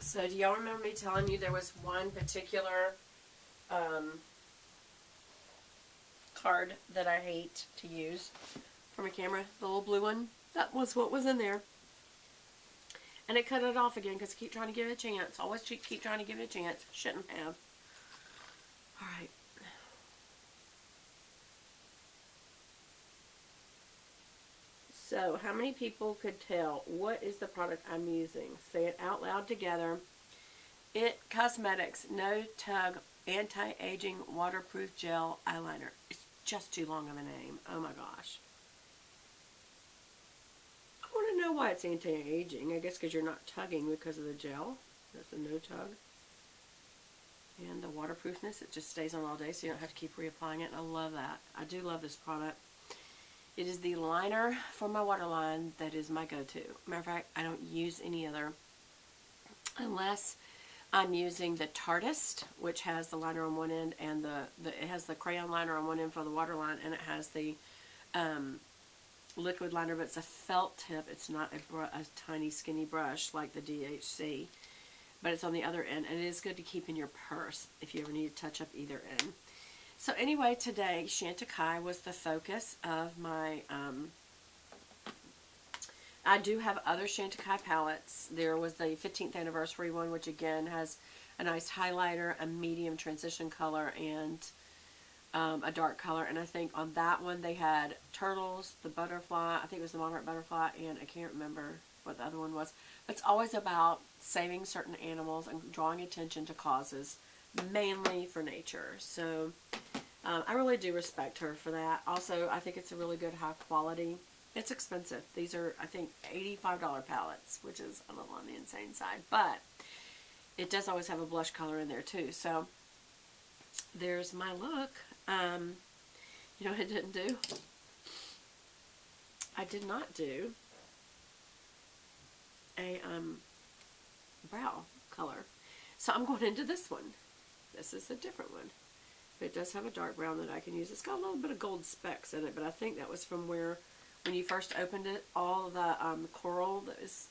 So do y'all remember me telling you there was one particular card that I hate to use for my camera? The little blue one? That was what was in there. And it cut it off again because I keep trying to give it a chance. Always keep trying to give it a chance. Shouldn't have. Alright. So, how many people could tell what is the product I'm using? Say it out loud together. It Cosmetics No Tug Anti-Aging Waterproof Gel Eyeliner. It's just too long of a name. Oh my gosh. I want to know why it's anti-aging. I guess because you're not tugging because of the gel. That's a no tug. And the waterproofness, it just stays on all day so you don't have to keep reapplying it. And I love that. I do love this product. It is the liner for my waterline that is my go-to. Matter of fact, I don't use any other unless I'm using the Tartist, which has the liner on one end, and it has the crayon liner on one end for the waterline, and it has the liquid liner, but it's a felt tip. It's not a tiny skinny brush like the DHC, but it's on the other end, and it is good to keep in your purse if you ever need to touch up either end. So anyway, today Chantecaille was the focus of my, I do have other Chantecaille palettes. There was the 15th anniversary one, which again has a nice highlighter, a medium transition color, and a dark color. And I think on that one they had turtles, the butterfly, I think it was the monarch butterfly, and I can't remember what the other one was. But it's always about saving certain animals and drawing attention to causes, mainly for nature. So I really do respect her for that. Also, I think it's a really good high quality. It's expensive. These are, I think, $85 palettes, which is a little on the insane side. But it does always have a blush color in there too. So there's my look. You know what I didn't do? I did not do a brow color. So I'm going into this one. This is a different one. But it does have a dark brown that I can use. It's got a little bit of gold specks in it, but I think that was from where, when you first opened it, all the coral that was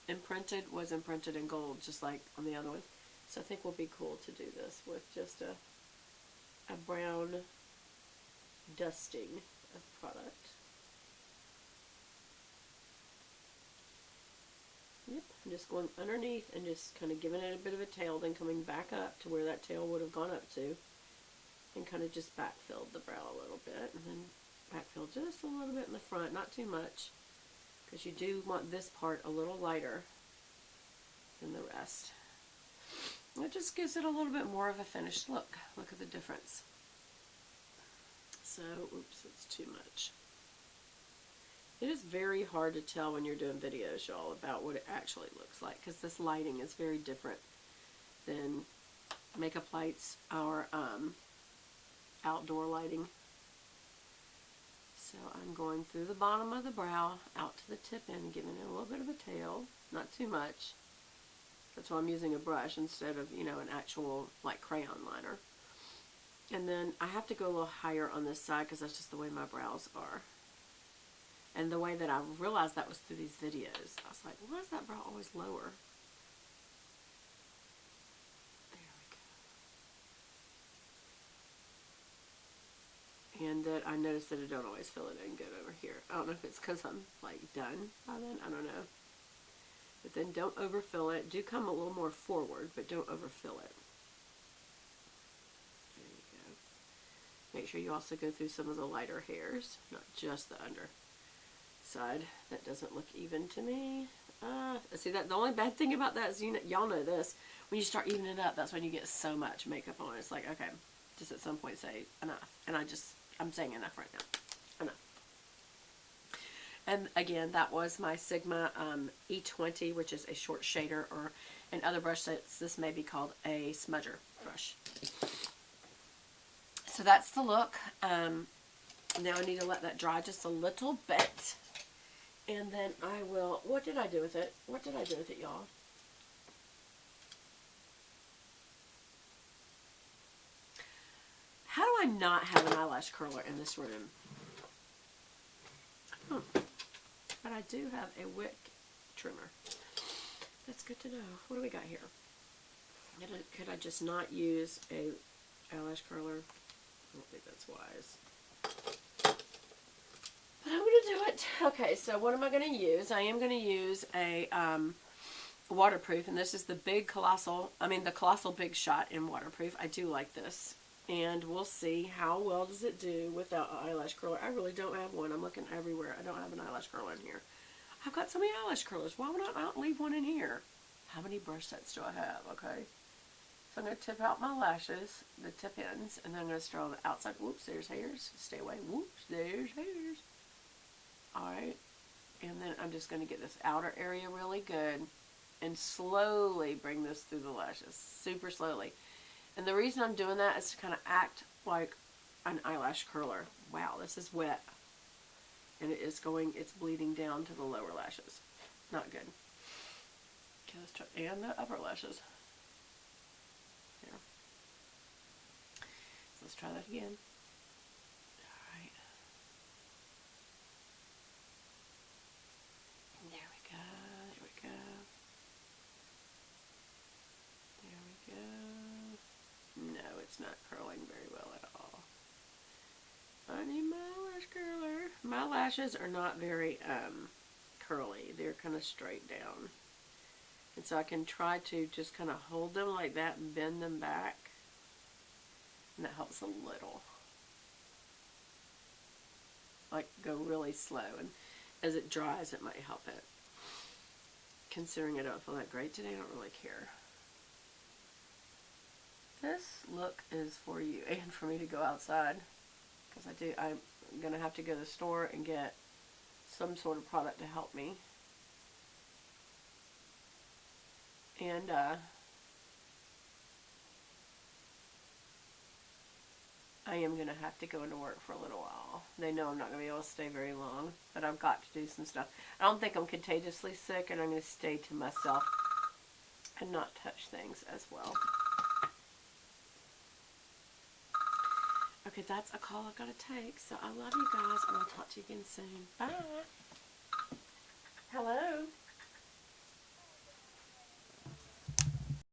imprinted in gold, just like on the other one. So I think it will be cool to do this with just a brown dusting of product. Yep, I'm just going underneath and just kind of giving it a bit of a tail, then coming back up to where that tail would have gone up to. And kind of just backfilled the brow a little bit, and then backfill just a little bit in the front, not too much, because you do want this part a little lighter than the rest. It just gives it a little bit more of a finished look. Look at the difference. So, oops, it's too much. It is very hard to tell when you're doing videos, y'all, about what it actually looks like, because this lighting is very different than makeup lights or outdoor lighting. So I'm going through the bottom of the brow, out to the tip end, giving it a little bit of a tail, not too much. That's why I'm using a brush instead of, you know, an actual like crayon liner. And then I have to go a little higher on this side because that's just the way my brows are. And the way that I realized that was through these videos. I was like, why is that brow always lower? And that I noticed that I don't always fill it in good over here. I don't know if it's because I'm like done by then. I don't know. But then don't overfill it. Do come a little more forward, but don't overfill it. There you go. Make sure you also go through some of the lighter hairs, not just the under side. That doesn't look even to me. See, that the only bad thing about that is, y'all know this. When you start evening it up, that's when you get so much makeup on. It's like, okay, just at some point say enough. And I'm saying enough right now. Enough. And again, that was my Sigma E20, which is a short shader, or in other brush sets, this may be called a smudger brush. So that's the look. Now I need to let that dry just a little bit. And then I will, what did I do with it? What did I do with it, y'all? How do I not have an eyelash curler in this room? But I do have a wick trimmer. That's good to know. What do we got here? Could I just not use a eyelash curler? I don't think that's wise. But I'm going to do it. Okay, so what am I going to use? I am going to use a waterproof, and this is the the Colossal Big Shot in waterproof. I do like this. And we'll see how well does it do without an eyelash curler. I really don't have one. I'm looking everywhere. I don't have an eyelash curler in here. I've got so many eyelash curlers. Why would I not leave one in here? How many brush sets do I have? Okay. So I'm going to tip out my lashes, the tip ends, and then I'm going to start on the outside. Whoops, there's hairs. Stay away. Whoops, there's hairs. Alright. And then I'm just going to get this outer area really good and slowly bring this through the lashes. Super slowly. And the reason I'm doing that is to kind of act like an eyelash curler. Wow, this is wet. And it's bleeding down to the lower lashes. Not good. Okay, let's try, and the upper lashes. There. So let's try that again. Alright. There we go, there we go. There we go. No, it's not curling very well at all. I need my eyelash curler. My lashes are not very curly. They're kind of straight down. And so I can try to just kind of hold them like that and bend them back. And that helps a little. Like go really slow. And as it dries, it might help it. Considering I don't feel that great today, I don't really care. This look is for you and for me to go outside. Because I'm going to have to go to the store and get some sort of product to help me. And I am going to have to go into work for a little while. They know I'm not going to be able to stay very long, but I've got to do some stuff. I don't think I'm contagiously sick, and I'm going to stay to myself and not touch things as well. Okay, that's a call I've got to take. So I love you guys, and I'll talk to you again soon. Bye. Hello.